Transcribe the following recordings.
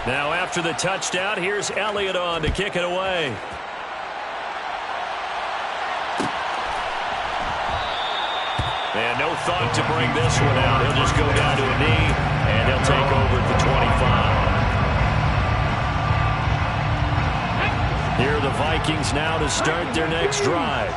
Now after the touchdown, here's Elliott on to kick it away. And no thought to bring this one out. He'll just go down to a knee, and he'll take over at the 25. Here are the Vikings now to start their next drive.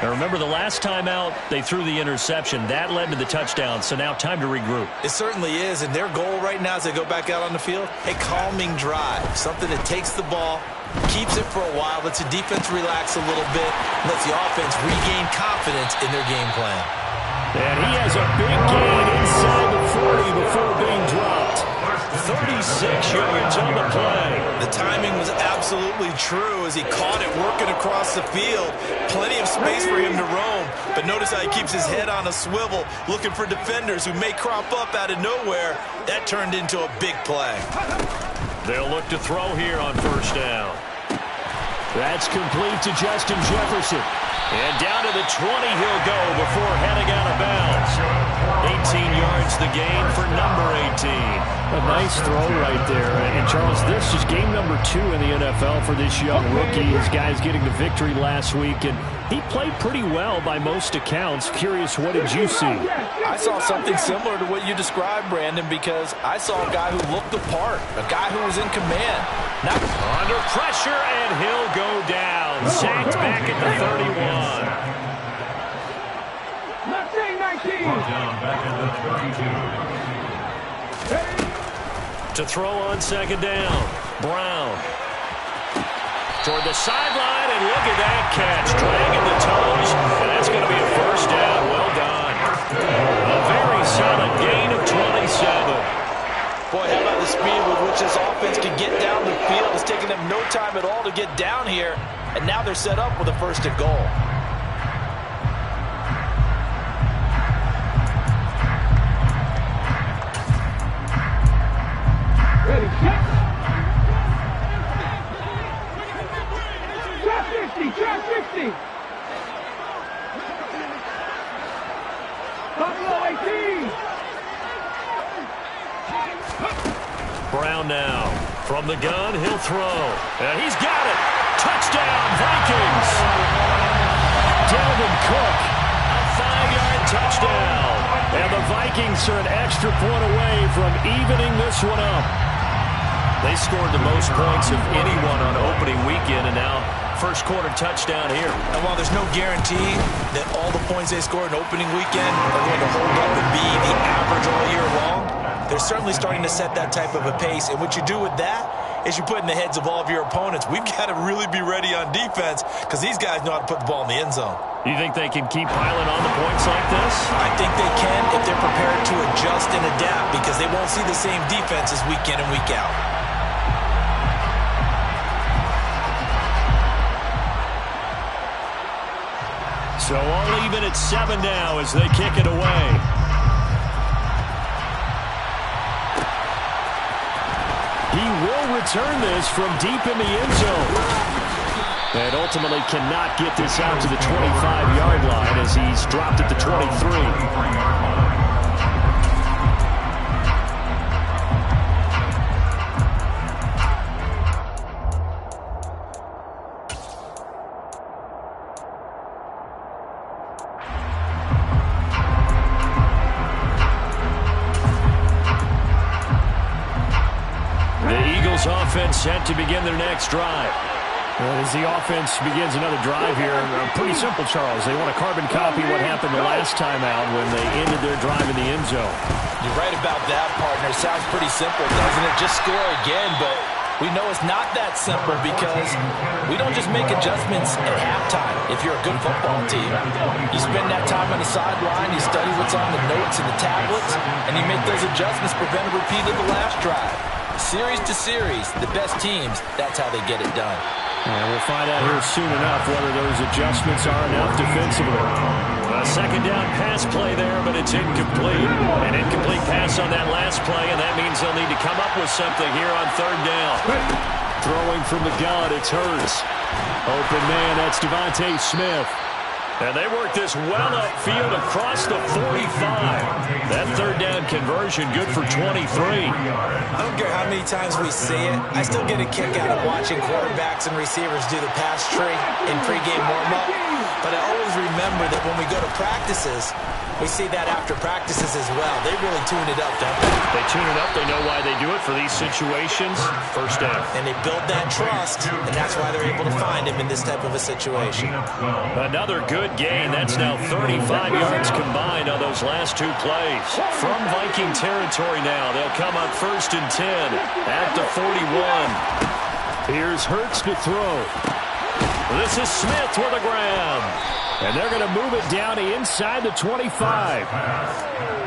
Now remember, the last time out, they threw the interception. That led to the touchdown, so now time to regroup. It certainly is, and their goal right now as they go back out on the field, a calming drive, something that takes the ball, keeps it for a while, lets the defense relax a little bit, lets the offense regain confidence in their game plan. And he has a big gain inside the 40 before being dropped. 36 yards on the play. The timing was absolutely true as he caught it working across the field. Plenty of space for him to roam, but notice how he keeps his head on a swivel, looking for defenders who may crop up out of nowhere. That turned into a big play. They'll look to throw here on first down. That's complete to Justin Jefferson. And down to the 20 he'll go before heading out of bounds. 18 yards the gain for number 18. A nice throw right there. And Charles, this is game number 2 in the NFL for this young rookie. His guys getting the victory last week, and he played pretty well by most accounts. Curious, what did you see? I saw something similar to what you described, Brandon, because I saw a guy who looked the part, a guy who was in command. Not under pressure, and he'll go down. Sacked back at the 31. To throw on second down. Brown. Toward the sideline, and look at that catch. Dragging the toes, and that's going to be a first down. Well done. A very solid gain of 27. Boy, how about the speed with which this offense can get down the field? It's taking them no time at all to get down here, and now they're set up with a first and goal. Ready, set. Trap 50. Buffalo 18. Brown now. From the gun, he'll throw. And he's got it. Touchdown, Vikings. Delvin Cook, a 5-yard touchdown. And the Vikings are an extra point away from evening this one up. They scored the most points of anyone on opening weekend, and now first quarter touchdown here. And while there's no guarantee that all the points they scored in opening weekend are going to hold up and be the average all year long, they're certainly starting to set that type of a pace. And what you do with that is you put in the heads of all of your opponents, we've got to really be ready on defense because these guys know how to put the ball in the end zone. You think they can keep piling on the points like this? I think they can if they're prepared to adjust and adapt because they won't see the same defenses week in and week out. So all even at 7 now as they kick it away. He will return this from deep in the end zone. And ultimately cannot get this out to the 25-yard line as he's dropped at the 23. Offense set to begin their next drive. As the offense begins another drive here, pretty simple, Charles. They want to carbon copy what happened the last time out when they ended their drive in the end zone. You're right about that, partner. Sounds pretty simple, doesn't it? Just score again, but we know it's not that simple because we don't just make adjustments at halftime if you're a good football team. You spend that time on the sideline, you study what's on the notes and the tablets, and you make those adjustments prevent a repeat of the last drive. Series to series, the best teams, that's how they get it done. And we'll find out here soon enough whether those adjustments are enough defensively. A second down pass play there, but it's incomplete. An incomplete pass on that last play, and that means they'll need to come up with something here on third down. Throwing from the gun, it's Hurts. Open man, that's Devontae Smith. And they work this well upfield across the 45. That third down conversion good for 23. I don't care how many times we see it. I still get a kick out of watching quarterbacks and receivers do the pass tree in pregame warm-up. But I always remember that when we go to practices, we see that after practices as well. They really tune it up, don't they? They tune it up. They know why they do it for these situations. First down. And they build that trust, and that's why they're able to find him in this type of a situation. Another good gain. That's now 35 yards combined on those last two plays. From Viking territory now, they'll come up 1st and 10 at the 41. Here's Hurts to throw. This is Smith with a grab. And they're going to move it down inside the 25.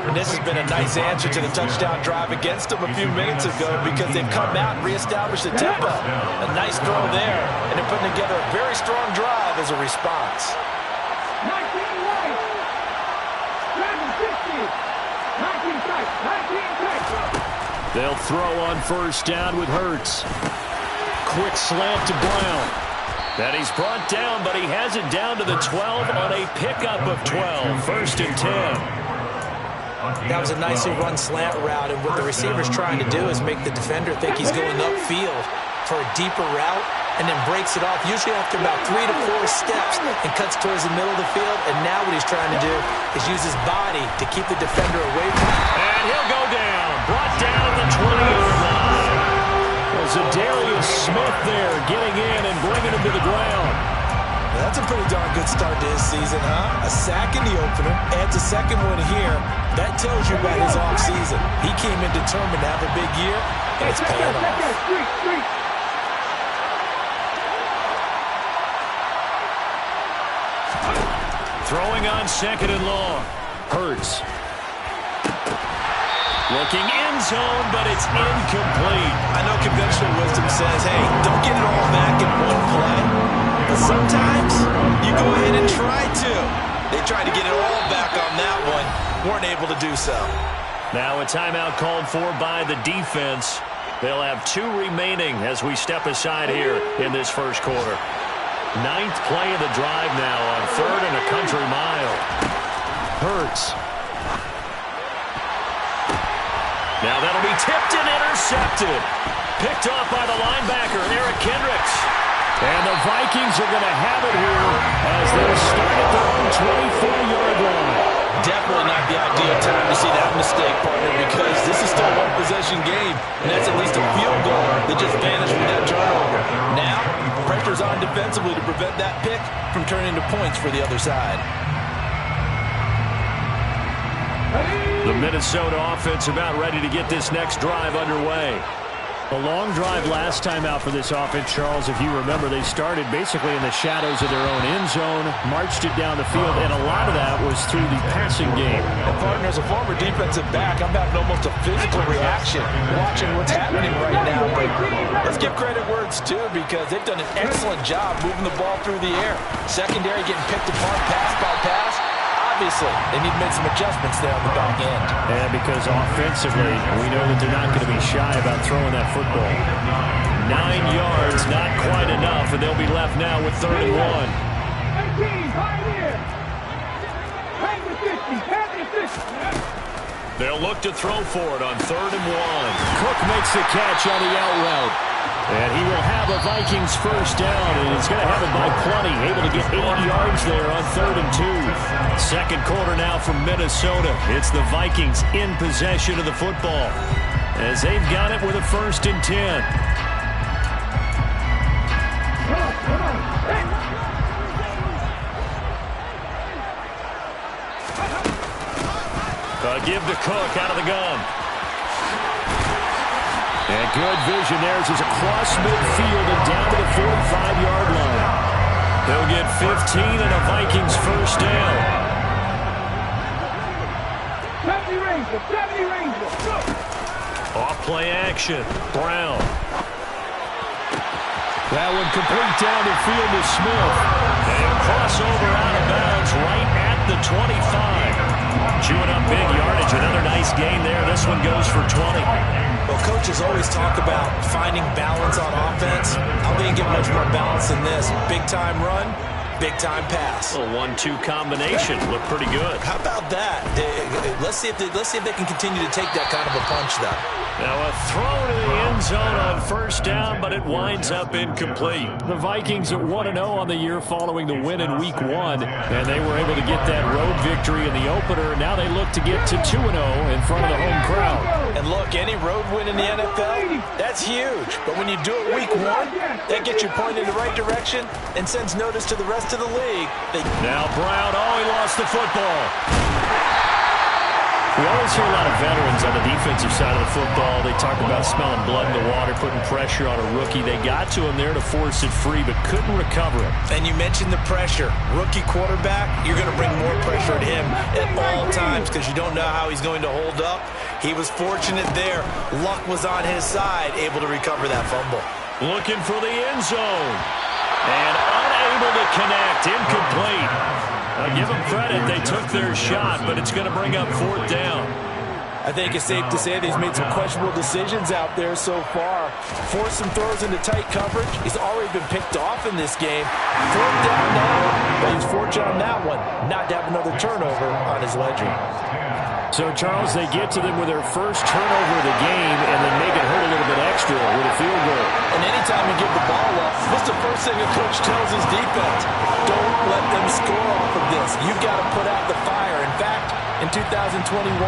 And this has been a nice answer to the touchdown drive against them a few minutes ago because they've come out and reestablished the tempo. A nice throw there, and they're putting together a very strong drive as a response. 19 right. 760. 19 tight. 19 tight. They'll throw on 1st down with Hurts. Quick slant to Brown. And he's brought down, but he has it down to the 12 on a pickup of 12. 1st and 10. That was a nicely run slant route, and what the receiver's trying to do is make the defender think he's going upfield for a deeper route and then breaks it off, usually after about 3 to 4 steps, and cuts towards the middle of the field. And now what he's trying to do is use his body to keep the defender away from him. And he'll go down. Brought down at the 20-yard line. Zadarius Smith there getting in and bringing him to the ground. That's a pretty darn good start to his season, huh? A sack in the opener, adds a second one here. That tells you about his offseason. He came in determined to have a big year, and it's paying off. Throwing on 2nd and long. Hurts. Looking end zone, but it's incomplete. I know conventional wisdom says, hey, don't get it all back in one play. But sometimes you go ahead and try to. They tried to get it all back on that one. Weren't able to do so. Now a timeout called for by the defense. They'll have 2 remaining as we step aside here in this first quarter. 9th play of the drive now on 3rd and a country mile. Hurts. Now that'll be tipped and intercepted. Picked off by the linebacker, Eric Kendricks. And the Vikings are going to have it here as they start at their own 24-yard line. Definitely not the ideal time to see that mistake, partner, because this is still a one-possession game, and that's at least a field goal that just vanished with that turnover. Now, pressure's on defensively to prevent that pick from turning into points for the other side. The Minnesota offense about ready to get this next drive underway. A long drive last time out for this offense, Charles. If you remember, they started basically in the shadows of their own end zone, marched it down the field, and a lot of that was through the passing game. And partner, as a former defensive back, I'm having almost a physical reaction watching what's happening right now. But let's give credit where it's due because they've done an excellent job moving the ball through the air. Secondary getting picked apart pass by pass. Obviously, they need to make some adjustments there on the back end. And because offensively, we know that they're not going to be shy about throwing that football. 9 yards, not quite enough, and they'll be left now with 3rd and 1. 18, right here. 10 to 50, 10 to 50. They'll look to throw for it on 3rd and 1. Cook makes the catch on the out route. And he will have a Vikings first down, and he's going to have it by plenty. Able to get 8 yards there on 3rd and 2. Second quarter now from Minnesota. It's the Vikings in possession of the football as they've got it with a 1st and 10. Give to Cook out of the gun. And good vision there as he's across midfield and down to the 45-yard line. He'll get 15 and a Vikings first down. 70 Ranger, 70 Ranger. Off play action. Brown. That one complete down the field to Smith. And crossover out of bounds right at the 25. Chewing up big yardage. Another nice gain there. This one goes for 20. Well, coaches always talk about finding balance on offense. I don't think you get much more balance than this. Big-time run, Big-time pass. A 1-2 combination. Looked pretty good. How about that? Let's see if they can continue to take that kind of a punch, though. Now a throw to the end zone on first down, but it winds up incomplete. The Vikings at 1-0 on the year following the win in Week 1, and they were able to get that road victory in the opener. Now they look to get to 2-0 in front of the home crowd. And look, any road win in the NFL, that's huge. But when you do it Week 1, that gets you pointed in the right direction and sends notice to the rest of the league. Now Brown, he lost the football. We always hear a lot of veterans on the defensive side of the football. They talk about smelling blood in the water, putting pressure on a rookie. They got to him there to force it free, but couldn't recover it. And you mentioned the pressure. Rookie quarterback, you're going to bring more pressure at him at all times because you don't know how he's going to hold up. He was fortunate there. Luck was on his side, able to recover that fumble. Looking for the end zone. And unable to connect. Incomplete. I'll give them credit. They took their shot, but it's going to bring up fourth down. I think it's safe to say that he's made some questionable decisions out there so far. Forced some throws into tight coverage. He's already been picked off in this game. Fourth down now, but he's fortunate on that one not to have another turnover on his ledger. So, Charles, they get to them with their first turnover of the game and then make it hurt a little bit extra with a field goal. And anytime you give the ball up, this is the first thing a coach tells his defense. Don't let them score off of this. You've got to put out the fire. In fact, in 2021,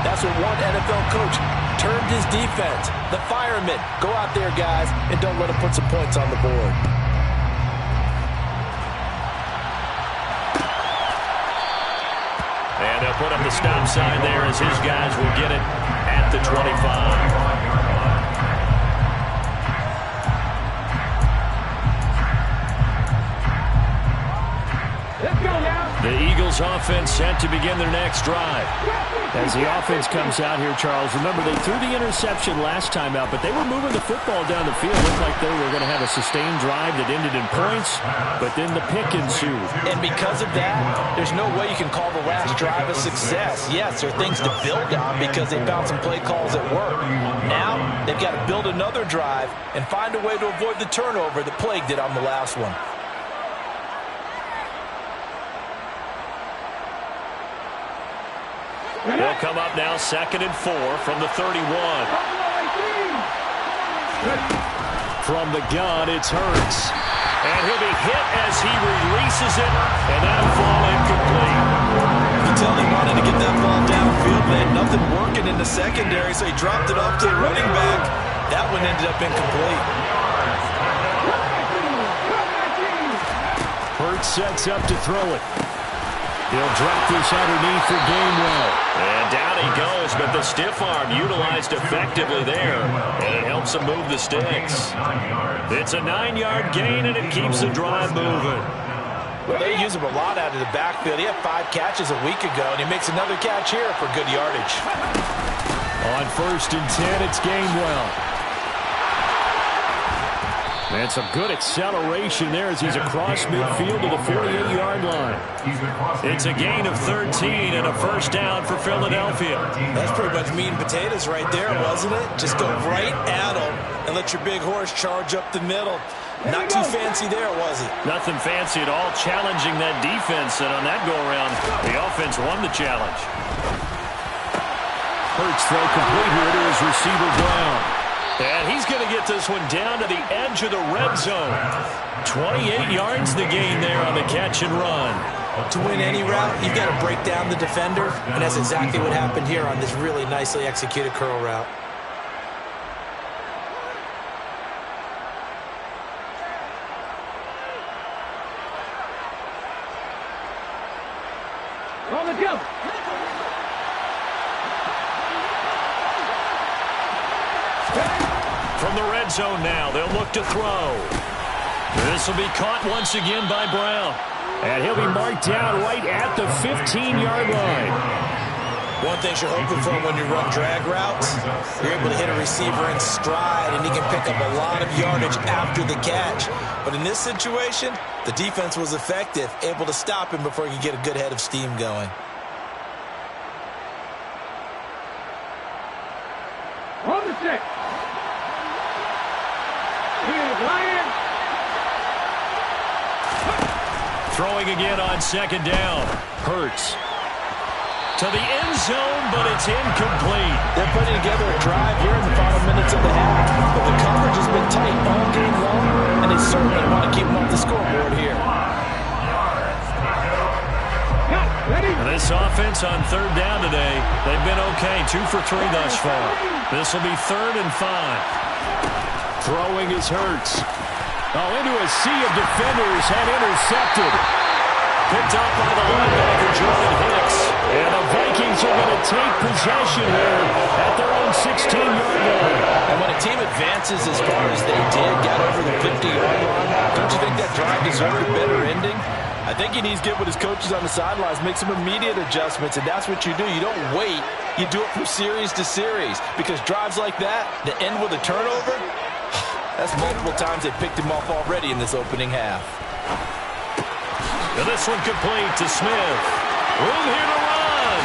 that's what one NFL coach termed his defense. The firemen. Go out there, guys, and don't let them put some points on the board. And they'll put up the stop sign there as his guys will get it at the 25. The Eagles offense set to begin their next drive. As the offense comes out here, Charles, remember they threw the interception last time out, but they were moving the football down the field. Looked like they were going to have a sustained drive that ended in points, but then the pick ensued. And because of that, there's no way you can call the last drive a success. Yes, there are things to build on because they found some play calls that work. Now, they've got to build another drive and find a way to avoid the turnover that plagued it on the last one. They'll come up now 2nd and 4 from the 31. From the gun, it's Hurts. And he'll be hit as he releases it, and that'll fall incomplete. You can tell he wanted to get that ball downfield. They had nothing working in the secondary, so he dropped it off to the running back. That one ended up incomplete. Hurts sets up to throw it. He'll drop this underneath for Gainwell. And down he goes, but the stiff arm utilized effectively there, and it helps him move the sticks. It's a 9-yard gain, and it keeps the drive moving. Well, they use him a lot out of the backfield. He had 5 catches a week ago, and he makes another catch here for good yardage. On 1st and 10, it's Gainwell. And some good acceleration there as he's across midfield to the 48-yard line. It's a gain of 13 and a first down for Philadelphia. That's pretty much meat and potatoes right there, wasn't it? Just go right at them and let your big horse charge up the middle. Not too fancy there, was it? Nothing fancy at all, challenging that defense, and on that go-around, the offense won the challenge. Hurts throw complete here to his receiver, Brown. And he's going to get this one down to the edge of the red zone. 28 yards the gain there on the catch and run. To win any route, you've got to break down the defender, and that's exactly what happened here on this really nicely executed curl route. On the jump. From the red zone now, they'll look to throw. This will be caught once again by Brown. And he'll be marked down right at the 15-yard line. One thing you're hoping for when you run drag routes, you're able to hit a receiver in stride, and he can pick up a lot of yardage after the catch. But in this situation, the defense was effective, able to stop him before he could get a good head of steam going. On the 6. Here's Lion. Throwing again on second down. Hurts. To the end zone, but it's incomplete. They're putting together a drive here in the final minutes of the half, but the coverage has been tight all game long, and they certainly want to keep them off the scoreboard here. This offense on third down today, they've been okay. 2 for 3 thus far. This will be 3rd and 5. Throwing is Hurts. Oh, into a sea of defenders and intercepted. Picked up by the linebacker, Jordan Hicks. And the Vikings are going to take possession here at their own 16-yard line. And when a team advances as far as they did, got over the 50-yard line, don't you think that drive deserved a better ending? I think he needs to get with his coaches on the sidelines, make some immediate adjustments, and that's what you do. You don't wait. You do it from series to series, because drives like that end with a turnover, that's multiple times they picked him off already in this opening half. And this one complete to Smith. Room here to run.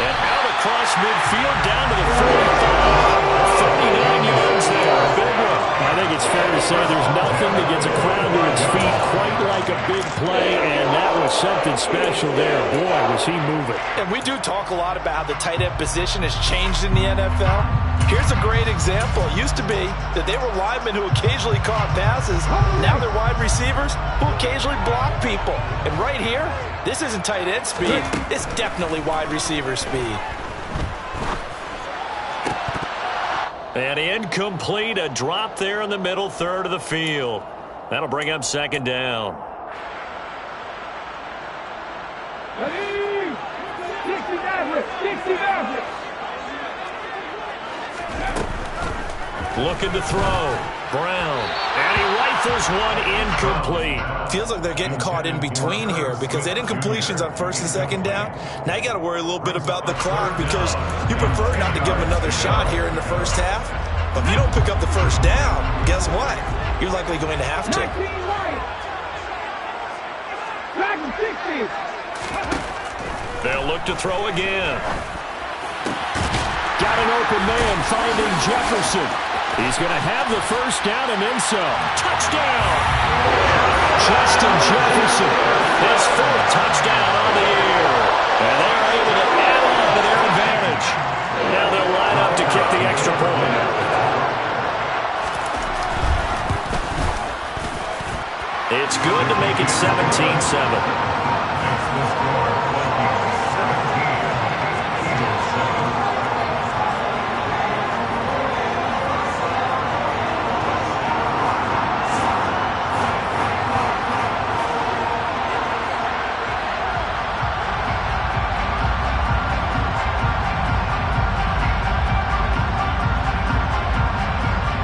And out across midfield down to the 45. 39 yards there. Big one. I think it's fair to say there's nothing that gets a crowd to its feet quite like a big play, and that was something special there. Boy, was he moving. And we do talk a lot about how the tight end position has changed in the NFL. Here's a great example. It used to be that they were linemen who occasionally caught passes. Now they're wide receivers who occasionally block people. And right here, this isn't tight end speed. It's definitely wide receiver speed. And incomplete, a drop there in the middle third of the field. That'll bring up second down. Looking to throw. Brown. And he rifles one incomplete. Feels like they're getting caught in between here because they did incompletions on first and second down. Now you got to worry a little bit about the clock because you prefer not to give them another shot here in the first half. But if you don't pick up the first down, guess what? You're likely going to have to. They'll look to throw again. Got an open man finding Jefferson. He's going to have the first down and then some. Touchdown! Justin Jefferson. His 4th touchdown on the year. And they're able to add on to their advantage. Now they'll line up to kick the extra point. It's good to make it 17-7.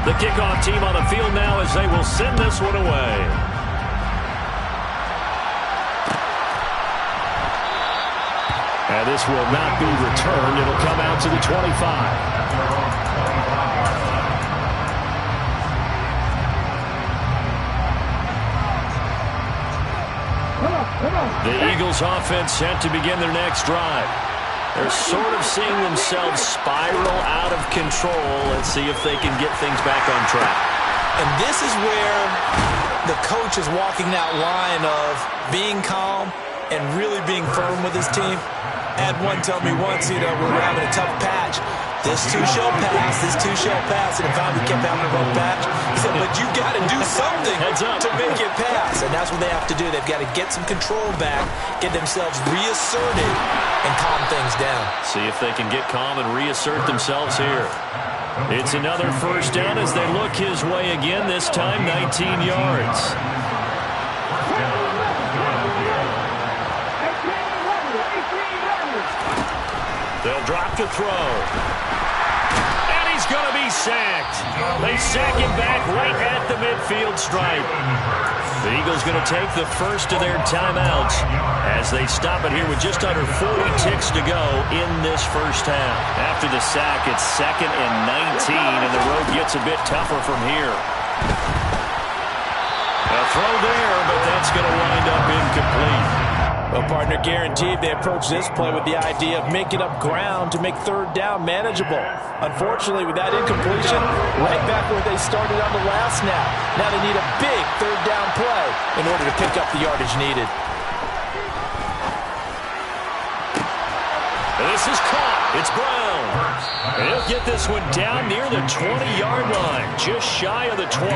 The kickoff team on the field now as they will send this one away. And this will not be returned. It'll come out to the 25. The Eagles offense set to begin their next drive. They're sort of seeing themselves spiral out of control. Let's see if they can get things back on track. And this is where the coach is walking that line of being calm and really being firm with his team. I had one tell me once, we were having a tough patch. This too shall pass, this too shall pass. And finally kept having a rough patch. He said, but you got to do something to make it pass. And that's what they have to do. They've got to get some control back, get themselves reasserted, and calm things down. See if they can get calm and reassert themselves here. It's another first down as they look his way again, this time 19 yards. They'll drop to throw. And he's going to be sacked. They sack him back right at the midfield stripe. The Eagles going to take the first of their timeouts as they stop it here with just under 40 ticks to go in this first half. After the sack, it's 2nd and 19, and the road gets a bit tougher from here. A throw there, but that's going to wind up incomplete. Well, partner, guaranteed they approach this play with the idea of making up ground to make third down manageable. Unfortunately, with that incompletion, right back where they started on the last snap. Now they need a big third down play in order to pick up the yardage needed. This is caught. It's Brown. And he'll get this one down near the 20-yard line, just shy of the 20.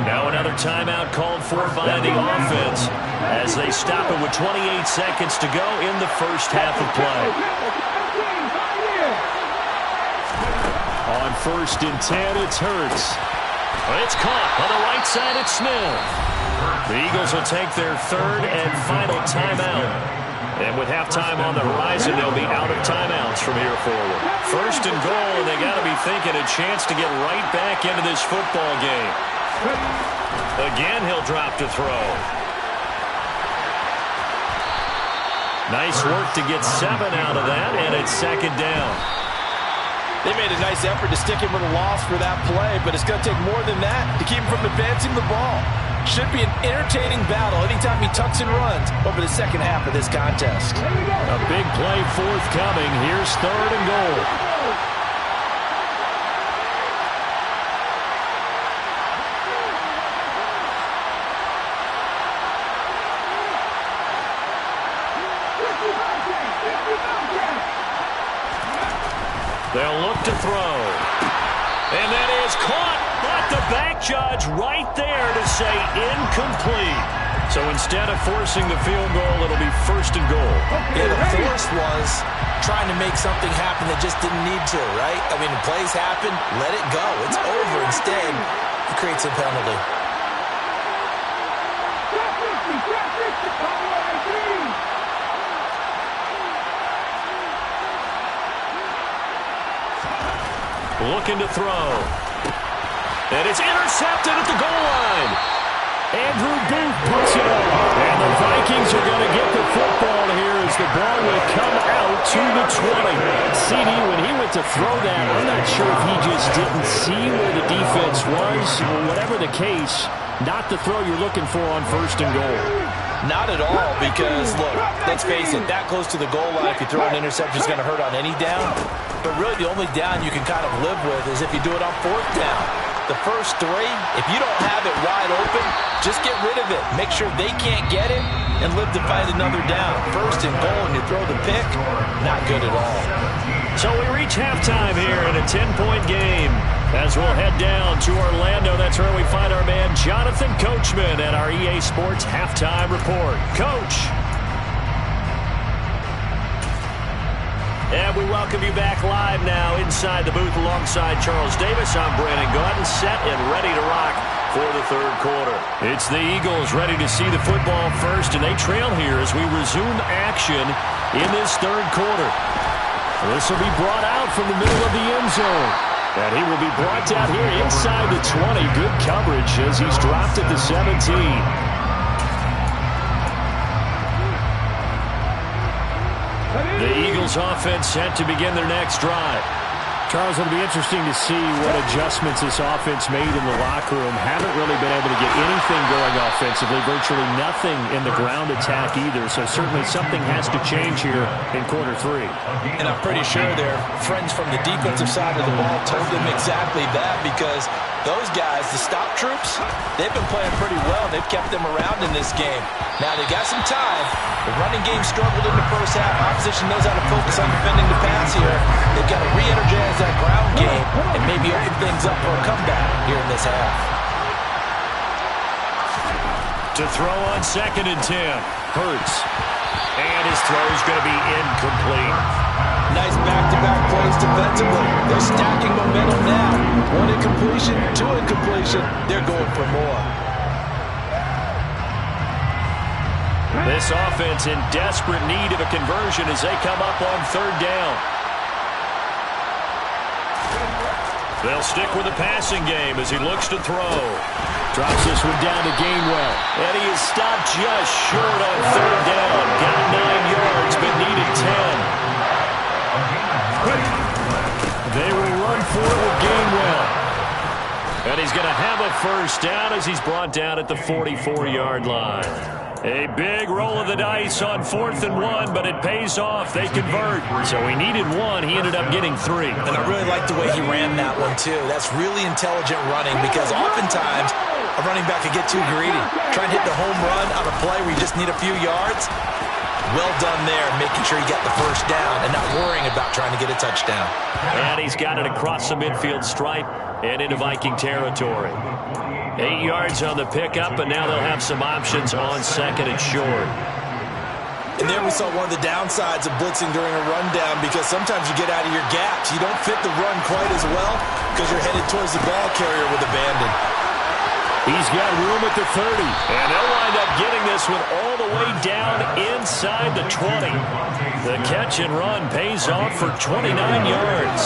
Now another timeout called for by the offense as they stop it with 28 seconds to go in the first half of play. On 1st and 10, it's Hurts. It's caught on the right side. It's Smith. The Eagles will take their third and final timeout. And with halftime on the horizon, they'll be out of timeouts from here forward. 1st and goal, and they got to be thinking a chance to get right back into this football game. Again, he'll drop to throw. Nice work to get 7 out of that, and it's 2nd down. They made a nice effort to stick him with a loss for that play, but it's going to take more than that to keep him from advancing the ball. Should be an entertaining battle anytime he tucks and runs over the second half of this contest. A big play forthcoming. Here's 3rd and goal. They'll look to throw. And that is caught. But the back judge right there to say incomplete. So instead of forcing the field goal, it'll be 1st and goal. Yeah, the force was trying to make something happen that just didn't need to, right? I mean, plays happen, let it go. It's over. Instead, he creates a penalty. Looking to throw. And it's intercepted at the goal line. Andrew Booth puts it up. And the Vikings are going to get the football here as the ball will come out to the 20. CD, when he went to throw that, I'm not sure if he just didn't see where the defense was. Whatever the case, not the throw you're looking for on 1st and goal. Not at all, because, look, let's face it, that close to the goal line, if you throw an interception, is going to hurt on any down. But really, the only down you can kind of live with is if you do it on 4th down. The first 3, if you don't have it wide open, just get rid of it. Make sure they can't get it and live to fight another down. 1st and goal, and you throw the pick, not good at all. So we reach halftime here in a 10-point game. As we'll head down to Orlando, that's where we find our man Jonathan Coachman at our EA Sports Halftime Report. Coach. And we welcome you back live now inside the booth alongside Charles Davis. I'm Brandon Gaudin, set and ready to rock for the 3rd quarter. It's the Eagles ready to see the football first, and they trail here as we resume action in this 3rd quarter. This will be brought out from the middle of the end zone. And he will be brought down here inside the 20. Good coverage as he's dropped at the 17. The Eagles offense set to begin their next drive. Charles, it'll be interesting to see what adjustments this offense made in the locker room. Haven't really been able to get anything going offensively. Virtually nothing in the ground attack either. So certainly something has to change here in quarter 3. And I'm pretty sure their friends from the defensive side of the ball told them exactly that, because those guys, the stop troops, they've been playing pretty well. They've kept them around in this game. Now they got some time. The running game struggled in the first half. Opposition knows how to focus on defending the pass here. They've got to re-energize that ground game and maybe open things up for a comeback here in this half. To throw on 2nd and 10. Hurts. And his throw is going to be incomplete. Nice back-to-back plays defensively. They're stacking momentum now. 1 incompletion, 2 incompletion. They're going for more. This offense in desperate need of a conversion as they come up on 3rd down. They'll stick with the passing game as he looks to throw. Drops this one down to Gainwell. And he is stopped just short on 3rd down. Got 9 yards, but needed 10. They will run for it with Gainwell. And he's going to have a 1st down as he's brought down at the 44-yard line. A big roll of the dice on 4th and 1, but it pays off. They convert. So he needed 1. He ended up getting 3. And I really like the way he ran that one, too. That's really intelligent running because oftentimes a running back could get too greedy. Try and hit the home run on a play where you just need a few yards. Well done there, making sure you got the first down and not worrying about trying to get a touchdown. And he's got it across the midfield stripe and into Viking territory. 8 yards on the pickup, and now they'll have some options on 2nd and short. And there we saw one of the downsides of blitzing during a rundown because sometimes you get out of your gaps. You don't fit the run quite as well because you're headed towards the ball carrier with abandon. He's got room at the 30, and they'll wind up getting this one all the way down inside the 20. The catch and run pays off for 29 yards.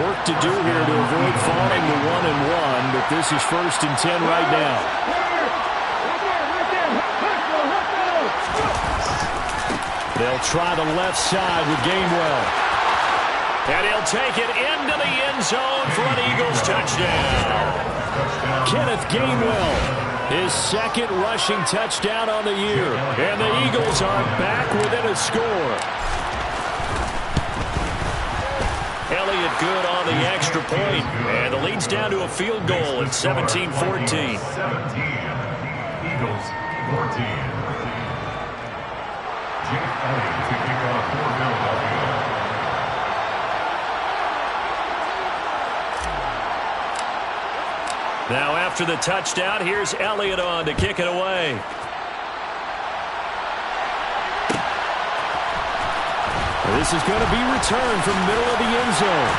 Work to do here to avoid falling to 1 and 1, but this is 1st and 10 right now. They'll try the left side with Gainwell. And he'll take it into the end zone for an Eagles touchdown. Kenneth Gainwell, his 2nd rushing touchdown on the year. And the Eagles are back within a score. Elliott good on the extra point. And the lead's down to a field goal at 17-14. 17, Eagles 14. Jake Elliott to kick off for Philadelphia. Now after the touchdown, here's Elliott on to kick it away. This is going to be returned from the middle of the end zone.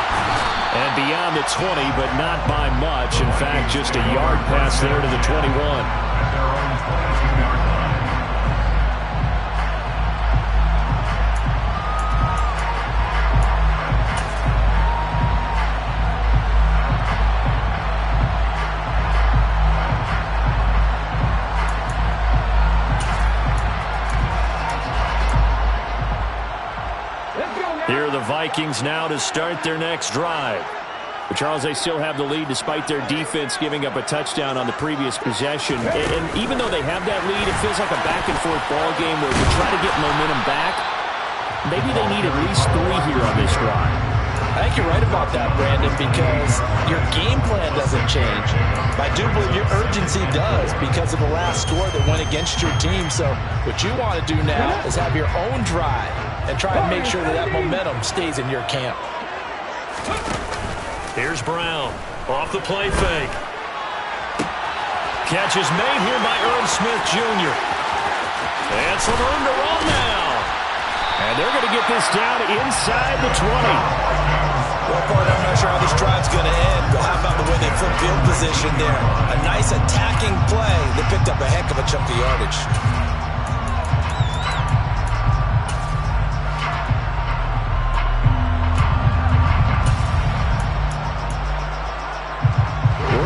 And beyond the 20, but not by much. In fact, just a yard pass there to the 21. At their own 22-yard line. Here are the Vikings now to start their next drive. But Charles, they still have the lead despite their defense giving up a touchdown on the previous possession. And even though they have that lead, it feels like a back-and-forth ball game where to try to get momentum back, maybe they need at least 3 here on this drive. I think you're right about that, Brandon, because your game plan doesn't change. I do believe your urgency does because of the last score that went against your team. So what you want to do now is have your own drive and try and make sure that that momentum stays in your camp. Here's Brown off the play fake. Catch is made here by Irv Smith Jr. And some room to run now. And they're going to get this down inside the 20. Well, partner, I'm not sure how this drive's going to end, but how about the way they flip field position there? A nice attacking play that picked up a heck of a chunk of yardage.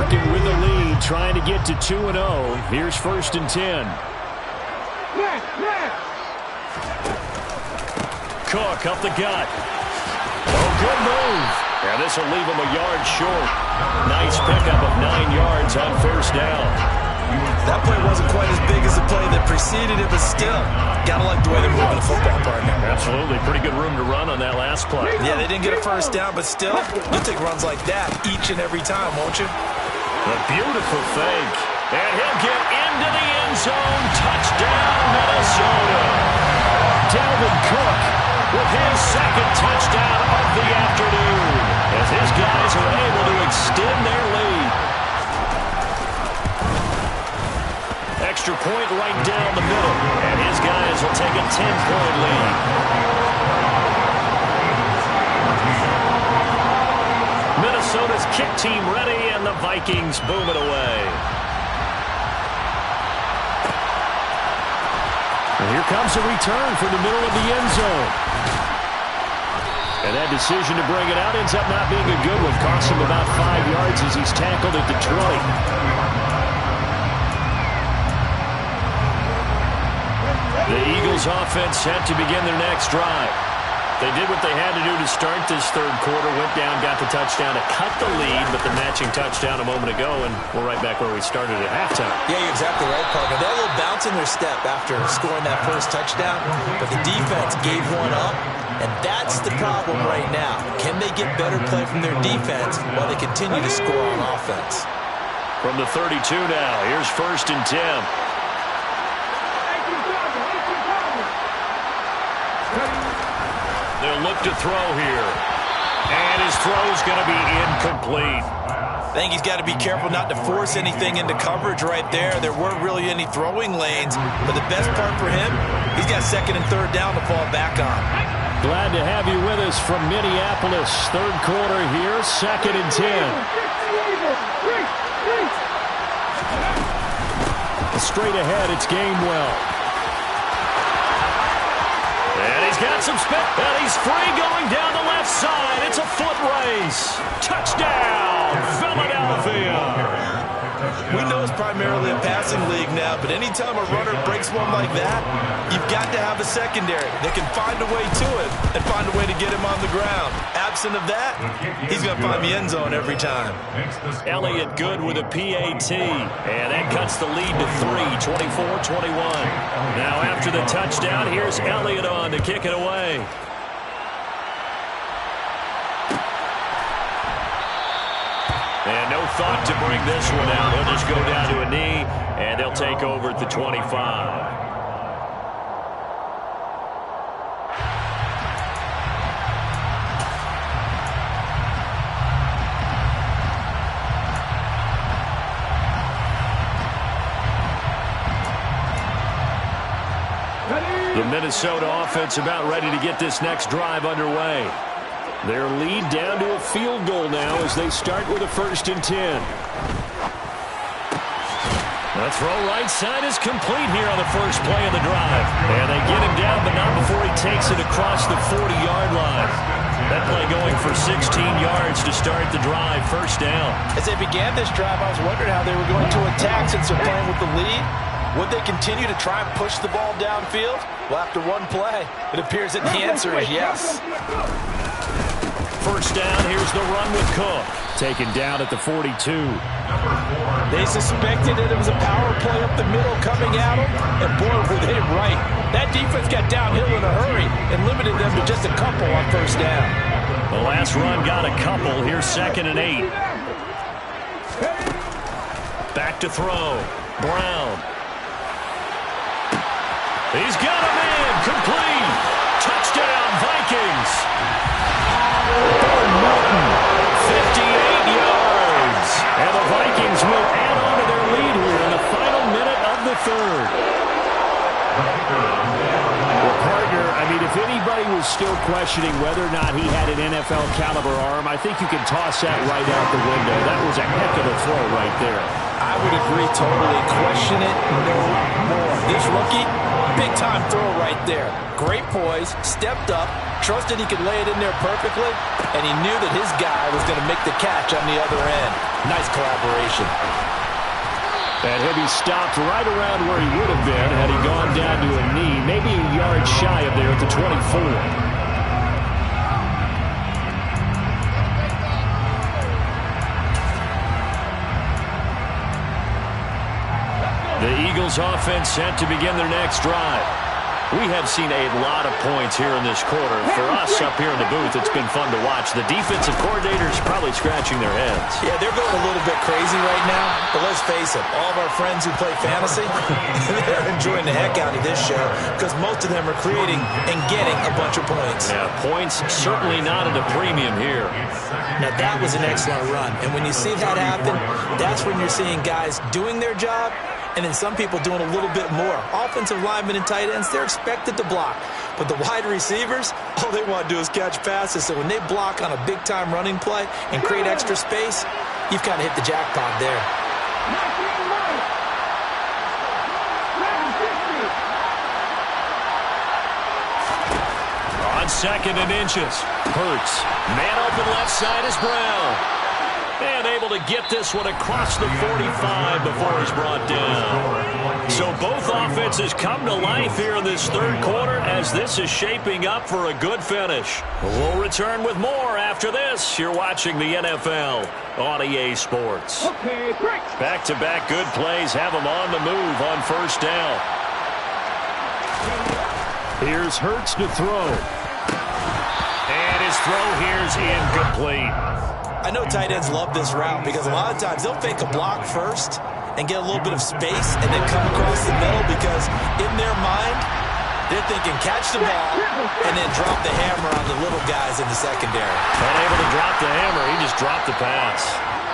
Working with the lead, trying to get to 2-0. Here's 1st and 10. Cook up the gut. Oh, good move. And this will leave him a yard short. Nice pickup of 9 yards on 1st down. That play wasn't quite as big as the play that preceded it, but still, gotta like the way they're moving the football, partner. Absolutely. Pretty good room to run on that last play. Yeah, they didn't get a 1st down, but still, you'll take runs like that each and every time, won't you? A beautiful fake. And he'll get into the end zone. Touchdown, Minnesota. Dalvin Cook with his 2nd touchdown of the afternoon, as his guys are able to extend their lead. Extra point right down the middle, and his guys will take a 10-point lead. Minnesota's kick team ready, and the Vikings boom it away. And here comes a return from the middle of the end zone. And that decision to bring it out ends up not being a good one. Costs him about 5 yards as he's tackled at the 20. The Eagles offense set to begin their next drive. They did what they had to do to start this third quarter, went down, got the touchdown to cut the lead, but the matching touchdown a moment ago, and we're right back where we started at halftime. Yeah, you're exactly right, partner. They had a little bounce in their step after scoring that first touchdown, but the defense gave one up, and that's the problem right now. Can they get better play from their defense while they continue to score on offense? From the 32 now, here's 1st and 10. They'll look to throw here. And his throw's going to be incomplete. I think he's got to be careful not to force anything into coverage right there. There weren't really any throwing lanes, but the best part for him, he's got 2nd and 3rd down to fall back on. Glad to have you with us from Minneapolis. Third quarter here, 2nd and 10. Straight ahead, it's Gainwell. And he's got some spin. And he's free going down the left side. It's a foot race. Touchdown, Philadelphia. We know it's primarily a passing league now, but anytime a runner breaks one like that, you've got to have a secondary that can find a way to it and find a way to get him on the ground. Absent of that, he's going to find the end zone every time. Elliott good with a PAT, and that cuts the lead to 3, 24-21. Now after the touchdown, here's Elliott on to kick it away. And no thought to bring this one out. He'll just go down to a knee, and they'll take over at the 25. The Minnesota offense about ready to get this next drive underway. Their lead down to a field goal now as they start with a 1st and 10. The throw right side is complete here on the first play of the drive. And they get him down, but not before he takes it across the 40-yard line. That play going for 16 yards to start the drive, 1st down. As they began this drive, I was wondering how they were going to attack since they're playing with the lead. Would they continue to try and push the ball downfield? Well, after one play, it appears that the answer is yes. 1st down, here's the run with Cook. Taken down at the 42. They suspected that it was a power play up the middle coming at them, and boy, were they right. That defense got downhill in a hurry and limited them to just a couple on 1st down. The last run got a couple. Here's 2nd and 8. Back to throw. Brown. He's got him in. Complete. Touchdown, Vikings. 58 yards. And the Vikings will add on to their lead here in the final minute of the 3rd. Well, partner, I mean, if anybody was still questioning whether or not he had an NFL caliber arm, I think you can toss that right out the window. That was a heck of a throw right there. I would agree totally. Question it no more. This rookie, big-time throw right there. Great poise, stepped up, trusted he could lay it in there perfectly, and he knew that his guy was going to make the catch on the other end. Nice collaboration. And he'll be stopped right around where he would have been had he gone down to a knee, maybe a yard shy of there at the 24. The Eagles offense set to begin their next drive. We have seen a lot of points here in this quarter. For us up here in the booth, it's been fun to watch. The defensive coordinators probably scratching their heads. Yeah, they're going a little bit crazy right now, but let's face it, all of our friends who play fantasy, they're enjoying the heck out of this show because most of them are creating and getting a bunch of points. Yeah, points certainly not at a premium here. Now, that was an excellent run, and when you see that happen, that's when you're seeing guys doing their job and then some people doing a little bit more. Offensive linemen and tight ends, they're expected to block. But the wide receivers, all they want to do is catch passes. So when they block on a big-time running play and create extra space, you've kind of hit the jackpot there. On 2nd and inches, Hurts. Man open left side is Brown. And able able to get this one across the 45 before he's brought down. So both offenses come to life here in this third quarter as this is shaping up for a good finish. We'll return with more after this. You're watching the NFL on EA Sports. Okay, break. Back-to-back good plays have them on the move on first down. Here's Hurts to throw. And his throw here's incomplete. I know tight ends love this route because a lot of times they'll fake a block first and get a little bit of space and then come across the middle because in their mind, they're thinking catch the ball and then drop the hammer on the little guys in the secondary. Unable to drop the hammer, he just dropped the pass.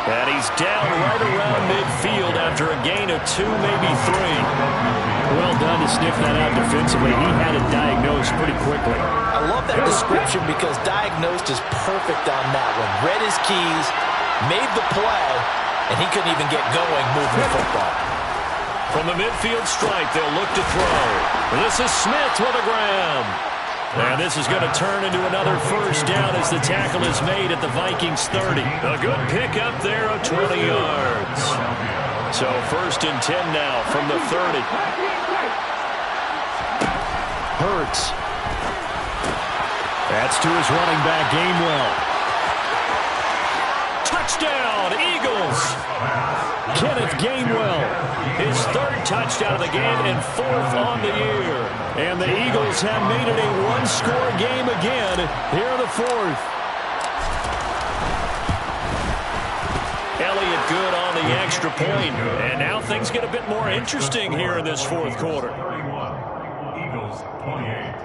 And he's down right around midfield after a gain of 2, maybe 3. Well done to sniff that out defensively. He had it diagnosed pretty quickly. I love that description because diagnosed is perfect on that one. Read his keys, made the play, and he couldn't even get going moving the football. From the midfield stripe, they'll look to throw. This is Smith with a grab. And this is going to turn into another first down as the tackle is made at the Vikings 30. A good pickup there of 20 yards. So first and 10 now from the 30. Hurts. That's to his running back, Gainwell. Touchdown, Eagles. Kenneth Gainwell. His third touchdown of the game and 4th on the year. And the Eagles have made it a one-score game again here in the 4th. Elliott good on the extra point. And now things get a bit more interesting here in this 4th quarter. Eagles 28.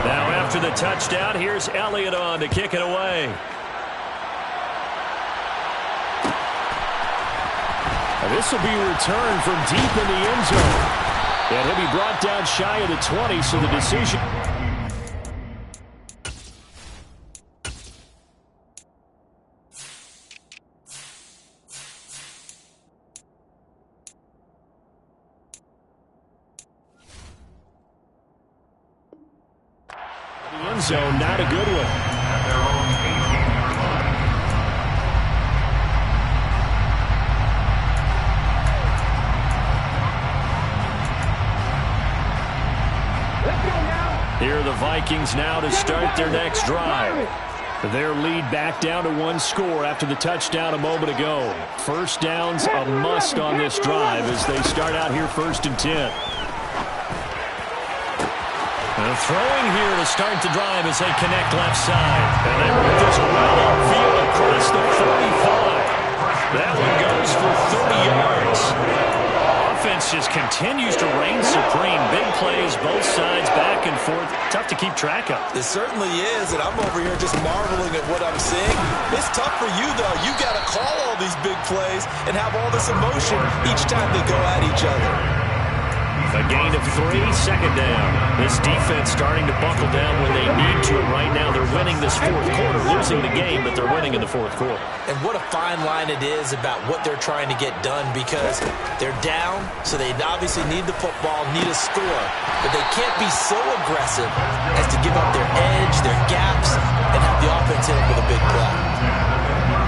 Now after the touchdown, here's Elliott on to kick it away. This will be returned from deep in the end zone. And he'll be brought down shy of the 20, so the decision... The end zone, not a good one. Here are the Vikings now to start their next drive. Their lead back down to 1 score after the touchdown a moment ago. First down's a must on this drive as they start out here first and 10. And throwing here to start the drive as they connect left side. And they move this well upfield across the 35. That one goes for 30 yards. Offense just continues to reign supreme. Big plays, both sides, back and forth. Tough to keep track of. It certainly is, and I'm over here just marveling at what I'm seeing. It's tough for you, though. You got to call all these big plays and have all this emotion each time they go at each other. A gain of 3, second down. This defense starting to buckle down when they need to. And right now they're winning this 4th quarter, losing the game, but they're winning in the 4th quarter. And what a fine line it is about what they're trying to get done because they're down, so they obviously need the football, need a score. But they can't be so aggressive as to give up their edge, their gaps, and have the offense hit them with a big play.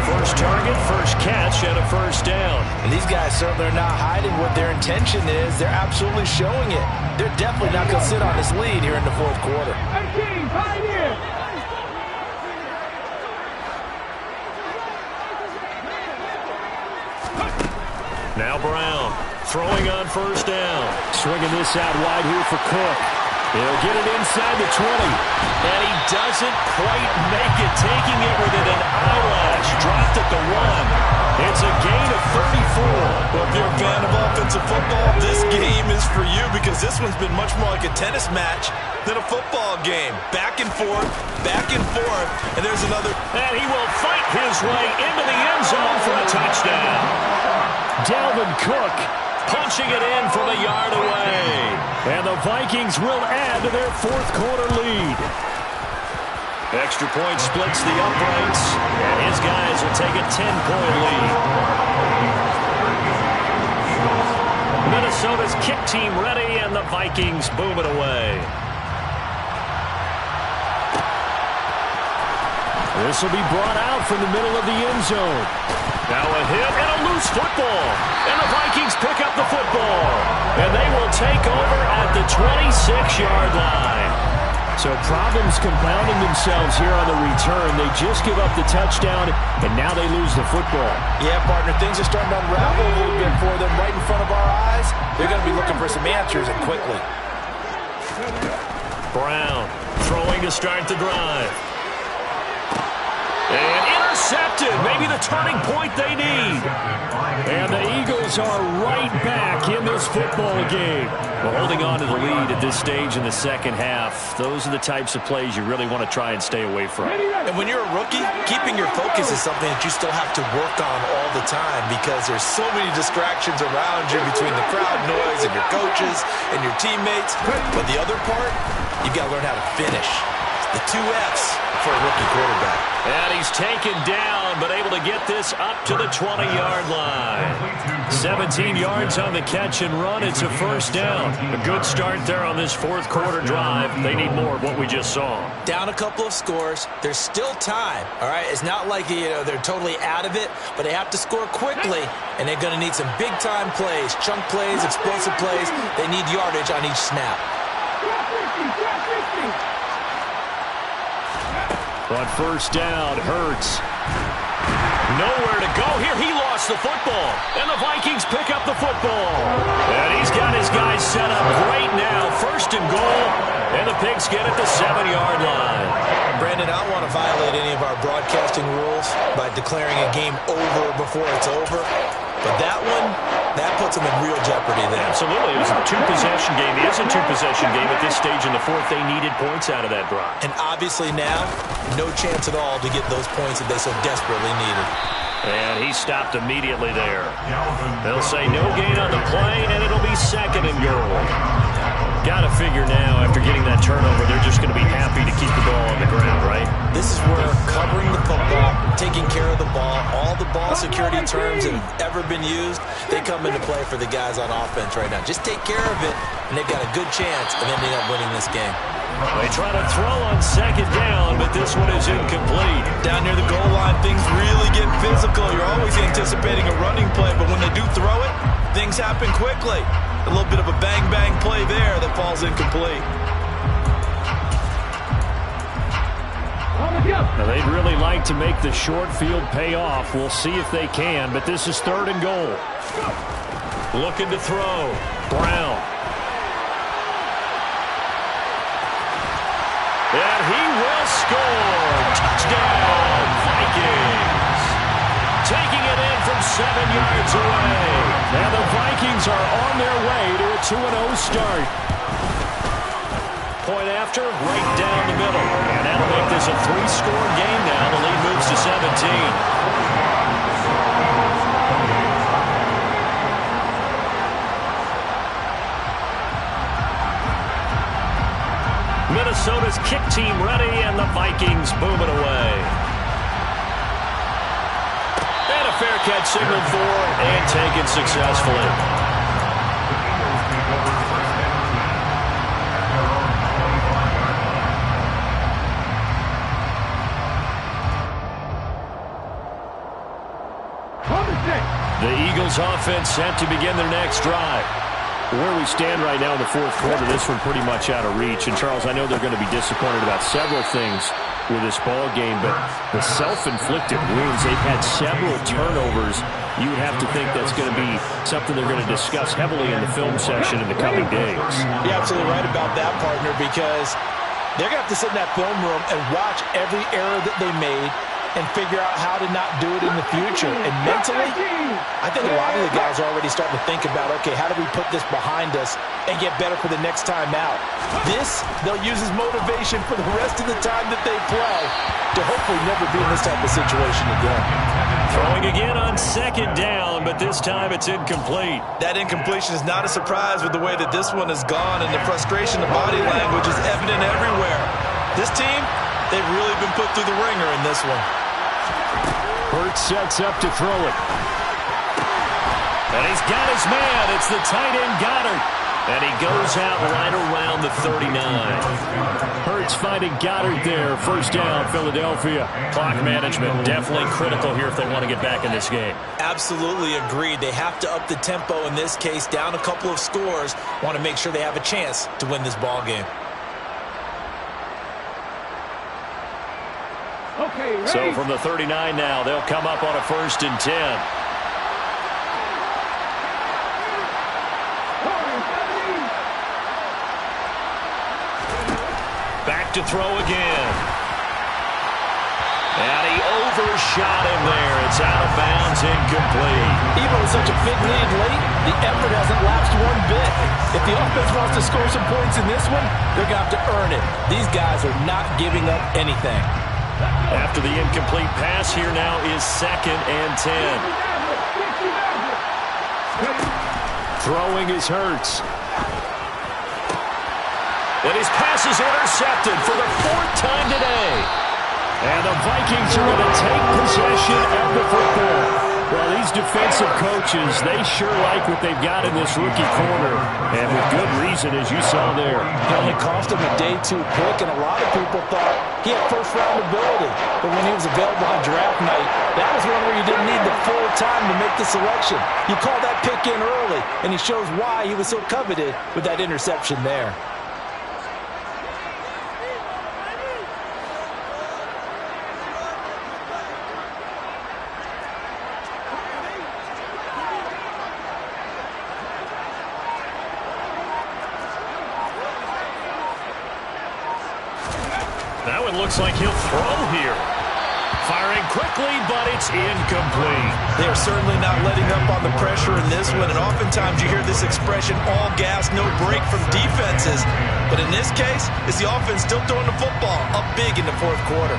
First target, first catch, and a first down. And these guys certainly are not hiding what their intention is. They're absolutely showing it. They're definitely not going to sit on this lead here in the 4th quarter. Now Brown throwing on first down. Swinging this out wide here for Cook. He'll get it inside the 20. And he doesn't quite make it, taking it within an eyelash. Dropped at the 1. It's a gain of 34. Well, if you're a fan of offensive football, this game is for you because this one's been much more like a tennis match than a football game. Back and forth, and there's another. And he will fight his way into the end zone for a touchdown. Dalvin Cook punching it in from a yard away. And the Vikings will add to their 4th quarter lead. Extra point splits the uprights, and his guys will take a 10-point lead. Minnesota's kick team ready, and the Vikings boom it away. This will be brought out from the middle of the end zone. Now a hit and a loose football. And the Vikings pick up the football. And they will take over at the 26-yard line. So problems compounding themselves here on the return. They just give up the touchdown, and now they lose the football. Yeah, partner, things are starting to unravel a little bit for them right in front of our eyes. They're going to be looking for some answers, and quickly. Brown throwing to start the drive. And intercepted. Maybe the turning point they need. And the Eagles are right back in this football game. Well, holding on to the lead at this stage in the second half, those are the types of plays you really want to try and stay away from. And when you're a rookie, keeping your focus is something that you still have to work on all the time because there's so many distractions around you between the crowd noise and your coaches and your teammates. But the other part, you've got to learn how to finish. The 2 F's for a rookie quarterback. And he's taken down, but able to get this up to the 20-yard line. 17 yards on the catch and run. It's a first down. A good start there on this fourth quarter drive. They need more of what we just saw. Down a couple of scores. There's still time, all right? It's not like, they're totally out of it, but they have to score quickly, and they're going to need some big-time plays, chunk plays, explosive plays. They need yardage on each snap. On first down, Hurts. Nowhere to go here. He lost the football. And the Vikings pick up the football. And he's got his guys set up great now. First and goal. And the Pigs get at the 7-yard line. Brandon, I don't want to violate any of our broadcasting rules by declaring a game over before it's over. But that one, that puts them in real jeopardy there. Absolutely. It was a 2-possession game. It is a 2-possession game at this stage in the fourth. They needed points out of that drive. And obviously now, no chance at all to get those points that they so desperately needed. And he stopped immediately there. They'll say no gain on the play, and it'll be second and goal. Got to figure now, after getting that turnover, they're just going to be happy to keep the ball on the ground, right? This is where covering the football, taking care of the ball, all the ball security terms that have ever been used, they come into play for the guys on offense right now. Just take care of it, and they've got a good chance of ending up winning this game. They try to throw on second down, but this one is incomplete. Down near the goal line, things really get physical. You're always anticipating a running play, but when they do throw it, things happen quickly. A little bit of a bang-bang play there that falls incomplete. Now, they'd really like to make the short field pay off. We'll see if they can, but this is third and goal. Looking to throw. Brown. And he will score. Touchdown, Vikings. Taking it in from 7 yards away. And the Vikings are on their way to a 2-0 start. Point after, right down the middle. And that'll make this a 3-score game now. The lead moves to 17. Minnesota's kick team ready, and the Vikings boom it away. And a fair catch signaled for and taken successfully. The Eagles offense set to begin their next drive. Where we stand right now in the fourth quarter, this one pretty much out of reach. And, Charles, I know they're going to be disappointed about several things with this ball game, but the self-inflicted wounds, they've had several turnovers. You would have to think that's going to be something they're going to discuss heavily in the film session in the coming days. You're absolutely right about that, partner, because they're going to have to sit in that film room and watch every error that they made and figure out how to not do it in the future. And mentally, I think a lot of the guys are already starting to think about, okay, how do we put this behind us and get better for the next time out? This, they'll use as motivation for the rest of the time that they play to hopefully never be in this type of situation again. Throwing again on second down, but this time it's incomplete. That incompletion is not a surprise with the way that this one has gone, and the frustration, the body language is evident everywhere. This team, they've really been put through the ringer in this one. Hurts sets up to throw it. And he's got his man. It's the tight end Goddard. And he goes out right around the 39. Hurts finding Goddard there. First down, Philadelphia. Clock management definitely critical here if they want to get back in this game. Absolutely agreed. They have to up the tempo in this case, down a couple of scores. Want to make sure they have a chance to win this ball game. Okay, ready? So from the 39 now, they'll come up on a 1st and 10. Back to throw again. And he overshot him there. It's out of bounds, incomplete. Even with such a big lead late, the effort hasn't lapsed one bit. If the offense wants to score some points in this one, they're going to have to earn it. These guys are not giving up anything. After the incomplete pass, here now is 2nd and 10. Throwing is Hurts. And his pass is intercepted for the 4th time today. And the Vikings are going to take possession of the football. Well, these defensive coaches, they sure like what they've got in this rookie corner. And with good reason, as you saw there. He only cost him a day 2 pick, and a lot of people thought he had first-round ability. But when he was available on draft night, that was one where you didn't need the full time to make the selection. You call that pick in early, and he shows why he was so coveted with that interception there. Now it looks like he'll throw here. Firing quickly, but it's incomplete. They are certainly not letting up on the pressure in this one, and oftentimes you hear this expression, all gas, no break from defenses. But in this case, it's the offense still throwing the football up big in the 4th quarter.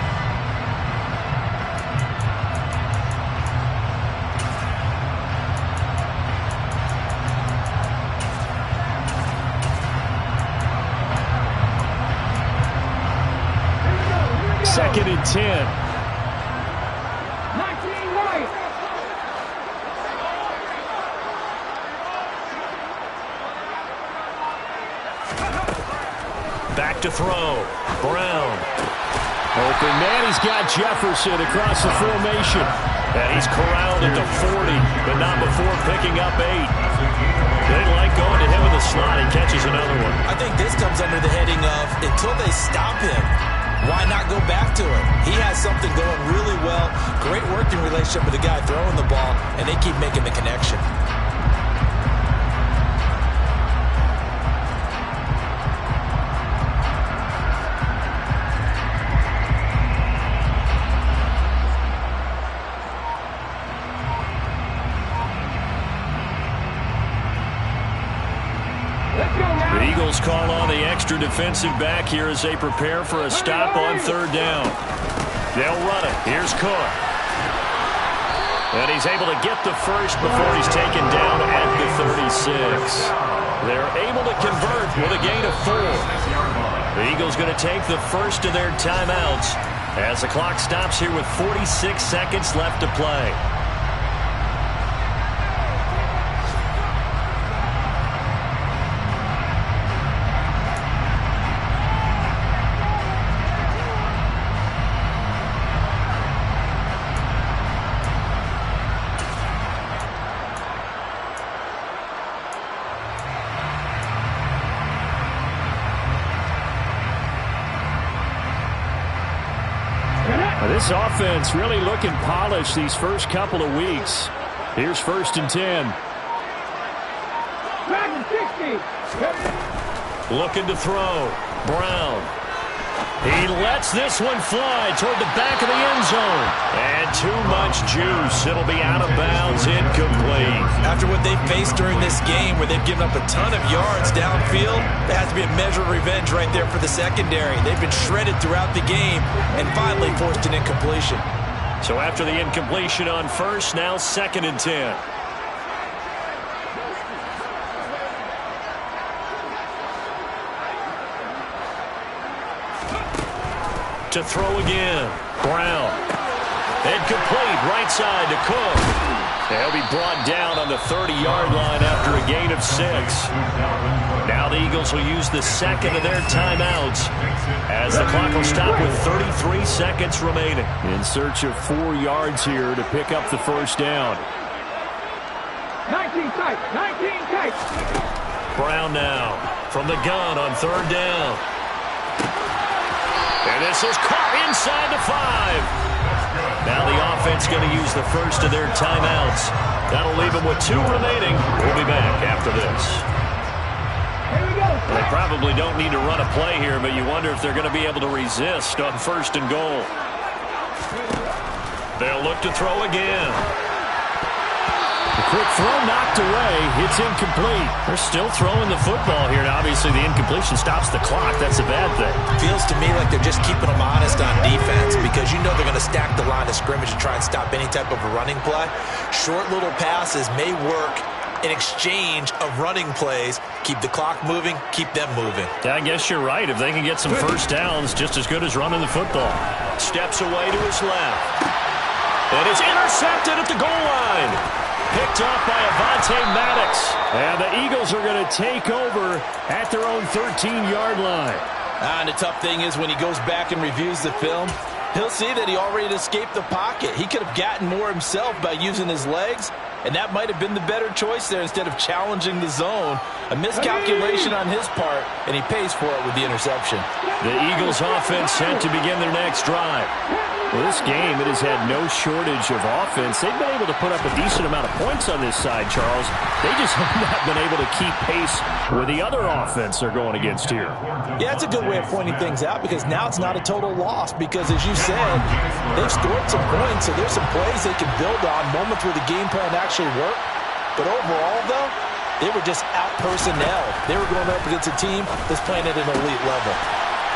Second and 10. 19 right. Back to throw. Brown. Open man, he's got Jefferson across the formation. And he's corralled at the 40, but not before picking up 8. They like going to him in the slot. He catches another one. I think this comes under the heading of, until they stop him, why not go back to him? He has something going really well. Great working relationship with the guy throwing the ball, and they keep making the connection. The Eagles call on the extra defensive back here as they prepare for a stop on 3rd down. They'll run it. Here's Cook. And he's able to get the first before he's taken down at the 36. They're able to convert with a gain of 4. The Eagles going to take the first of their timeouts as the clock stops here with 46 seconds left to play. This offense really looking polished these first couple of weeks. Here's 1st and 10. Looking to throw. Brown. He lets this one fly toward the back of the end zone. And too much juice. It'll be out of bounds, incomplete. After what they faced during this game where they've given up a ton of yards downfield, there has to be a measure of revenge right there for the secondary. They've been shredded throughout the game and finally forced an incompletion. So after the incompletion on 1st, now 2nd and 10. To throw again. Brown. Incomplete. Right side to Cook. They'll be brought down on the 30-yard line after a gain of 6. Now the Eagles will use the second of their timeouts as the clock will stop with 33 seconds remaining. In search of 4 yards here to pick up the first down. 19 tight, 19 tight. Brown now from the gun on 3rd down. And this is caught inside the 5. Now the offense going to use the first of their timeouts. That'll leave them with 2 remaining. We'll be back after this. Here we go. They probably don't need to run a play here, but you wonder if they're going to be able to resist on 1st and goal. They'll look to throw again. The quick throw knocked away. It's incomplete. They're still throwing the football here. Now, obviously, the incompletion stops the clock. That's a bad thing. Feels to me like they're just keeping them honest on defense because you know they're going to stack the line of scrimmage and try and stop any type of a running play. Short little passes may work in exchange of running plays. Keep the clock moving, keep them moving. Yeah, I guess you're right. If they can get some first downs, just as good as running the football. Steps away to his left. And it's intercepted at the goal line. Picked off by Avonte Maddox. And the Eagles are going to take over at their own 13-yard line. And the tough thing is when he goes back and reviews the film, he'll see that he already escaped the pocket. He could have gotten more himself by using his legs, and that might have been the better choice there instead of challenging the zone. A miscalculation on his part, and he pays for it with the interception. The Eagles offense set to begin their next drive. Well, this game, it has had no shortage of offense. They've been able to put up a decent amount of points on this side, Charles. They just have not been able to keep pace with the other offense they're going against here. Yeah, it's a good way of pointing things out because now it's not a total loss because, as you said, they've scored some points, so there's some plays they can build on, moments where the game plan actually worked. But overall, though, they were just out-personnel. They were going up against a team that's playing at an elite level.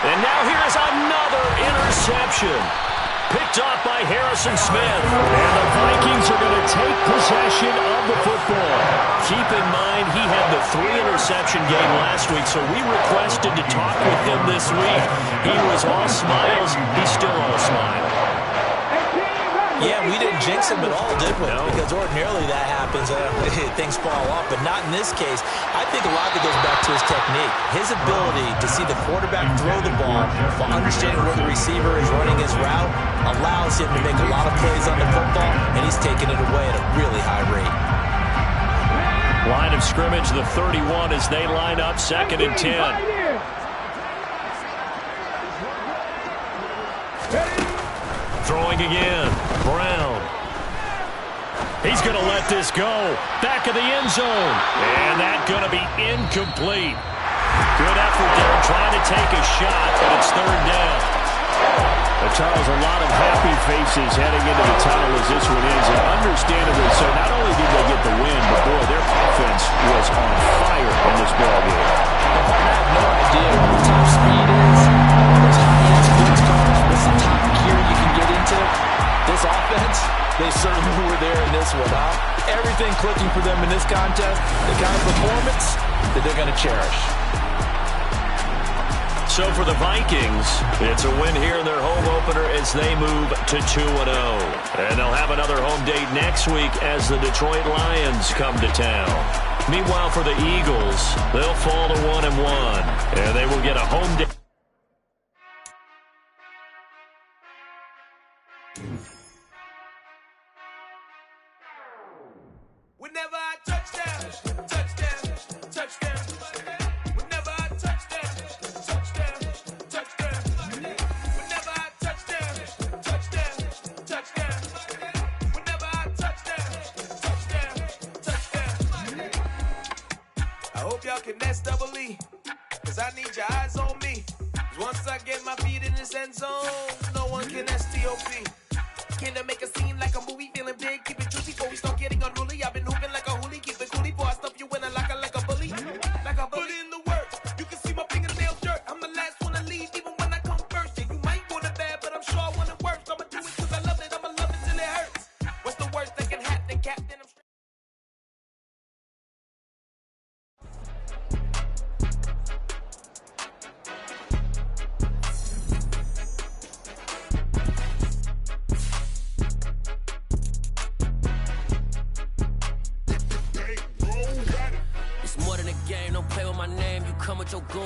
And now here's another interception. Picked off by Harrison Smith. And the Vikings are going to take possession of the football. Keep in mind, he had the 3-interception game last week, so we requested to talk with him this week. He was all smiles. He's still all smiles. Yeah, we didn't jinx him at all, did we? No. Because ordinarily that happens. Things fall off, but not in this case. I think a lot of it goes back to his technique. His ability to see the quarterback throw the ball while understanding where the receiver is running his route allows him to make a lot of plays on the football, and he's taking it away at a really high rate. Line of scrimmage, the 31 as they line up, 2nd and 10. Throwing again. Brown. He's going to let this go. Back of the end zone. And that's going to be incomplete. Good effort there trying to take a shot, but it's 3rd down. But Charles, a lot of happy faces heading into the tunnel as this one is, and understandably so. Not only did they get the win, but boy, their offense was on fire in this ballgame. I have no idea what the top speed is. Those high-end sports cars with some top gear you can get into. This offense, they certainly were there in this one, huh? Everything clicking for them in this contest, the kind of performance that they're going to cherish. So for the Vikings, it's a win here in their home opener as they move to 2-0. And they'll have another home date next week as the Detroit Lions come to town. Meanwhile, for the Eagles, they'll fall to 1-1, and they will get a home date. Whenever I touchdown, touchdown, touchdown. Whenever I touchdown, touchdown, touchdown. Whenever I touchdown, touchdown, touchdown. Whenever I touchdown, touchdown, touchdown. I hope y'all can nest double E, cause I need your eyes on me. 'Cause once I get my feet in this end zone, no one can STOP. Can I make a scene like a movie, feeling big, keep it juicy before we start getting unruly. I've been hooping like a hoolie, keep it coolie before I stuff you in a locker like a bully. Like a bully. Put in the work, you can see my fingernails dirt. I'm the last one to leave, even when I come first. And you might want it bad, but I'm sure I want it worse. I'ma do it cause I love it, I'ma love it till it hurts. What's the worst that can happen, Captain? I'm game, don't play with my name. You come with your goon.